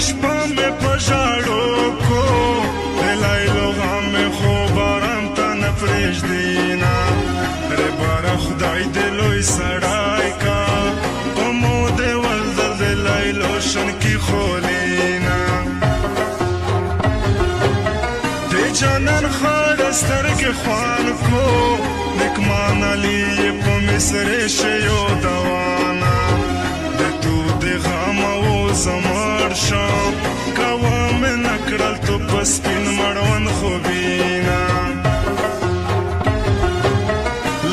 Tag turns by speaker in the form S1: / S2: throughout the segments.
S1: شپه مې په ژاړو کو د لیلو غم مې خو باران ته نه پرېږدي نه رباره خدای دې لوی سړی کا په مو دې ولدل د لیلو شنکي خولي نه د جانان خړ سترګې خوان کو نکمان علی په مصرې شیو دوانه د تو د غم او زمړ شم کوه مې نکړل تو په سپین مړوند خوبینا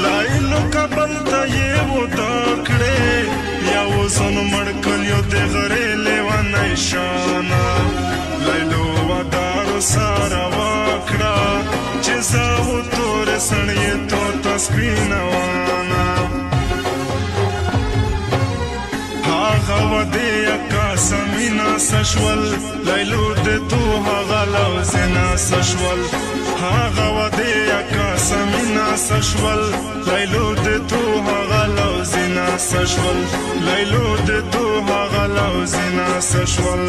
S1: لایلو کابل ته یې ودا کړې یا وزن مړ کړ یو د غرې لیونی شانه لایلو ودارو ساره وکړه چې زه و تورې سړیې تو ته سپینوانه هغه ودې اکاسه مینا سشول لیلو د تو هغه لوزنا سشول هغه ودې اکاسه مینا سشول لیلو د تو هغه لوزنا سشول لیلو د تو هغه لوزنا سشول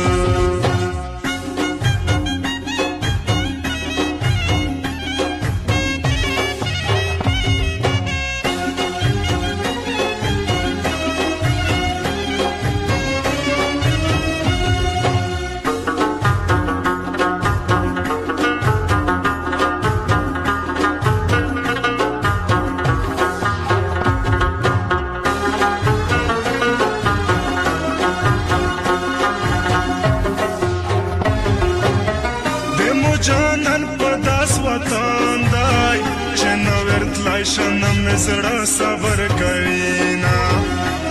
S1: جانان په داس وطن دی چې نو ورتلای شنه مې زړه صبر کوي نه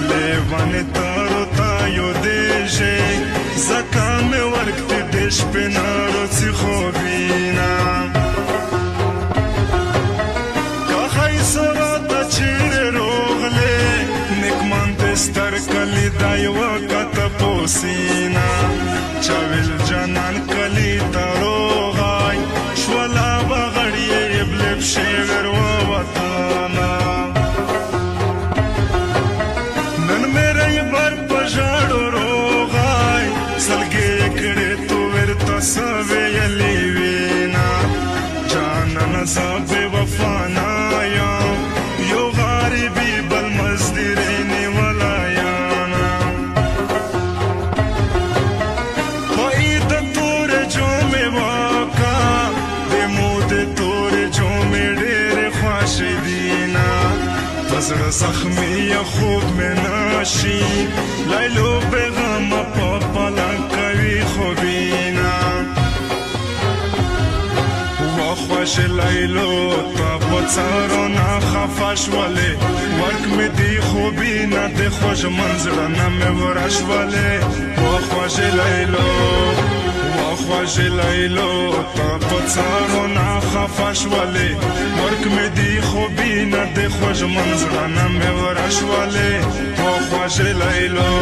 S1: لیوانې تارو تا یو دیژې ځکه مې ورکتې د شپې نه روڅي خوبینا که ښایسته راته چیرې روغلې نیکمان دې ستر کلي دا یوه کته پوسینا چا ویل جانان کلي ته شولا بغړی بلب شیور و وطانا نن میرے بر پژاړو روغای سلګې کړې تو ورته سوي یلی وینا جانان زاب وفانا یو غریبی بل مزدرینی ولایانا پاید تور جو می زړه زخمي یا خوب مې نشي لیلو پیغام په پلنګ کوي خوبینا وخوش لیلو تا په څارو نه خفه شولې ورک مې دی خوبینا د خوږ منظره نه مې ورشولې وخوش لیلو خوږ لیلو تا په څارو نه خفه شولې ورک مې دی خوبینا د خوږ منظره نه مې ورشولې خوږ لیلو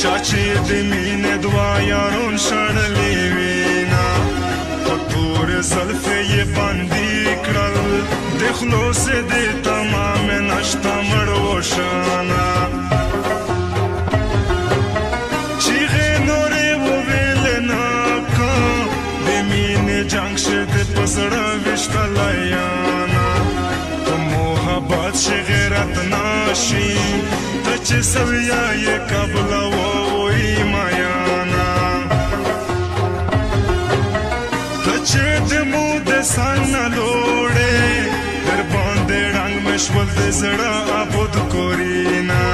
S1: چاچی د مینې دوا یارون شړلې وینا په تور زلفې یې باندې کړل د خلوص دې تمام نشته مړ وشانا چیغې نورې وویل ناکا د مینې جنګ شه د پزړه وشتلیانا په محبت چې غیرت ناشي ته چې سویا یې قبله ووی مایانا ته چې د مو د سن لوړې در باندې رنګ شول د زړه ابود کورینا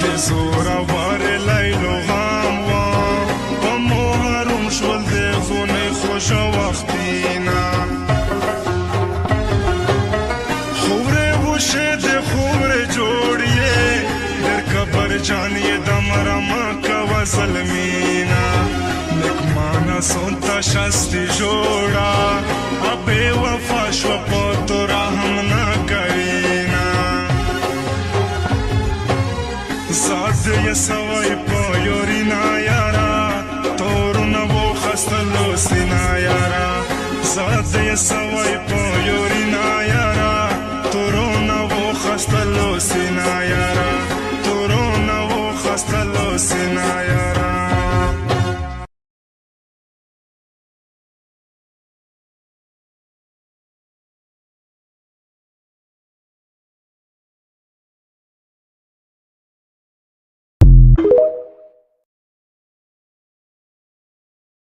S1: د زورا وار لیلو غام وا په محرم شول د خونه خوش وختینا خوره وشه د خوره جوړیه در قبر جانیه د مرما کا وسلمینا نکمانا سونتا شاستی جوړا ابه وفا شو پتو رحم نا کرینا زاد یې سوای په یورینا یارا تور نو خستلو سینا یارا زاد یې سوای په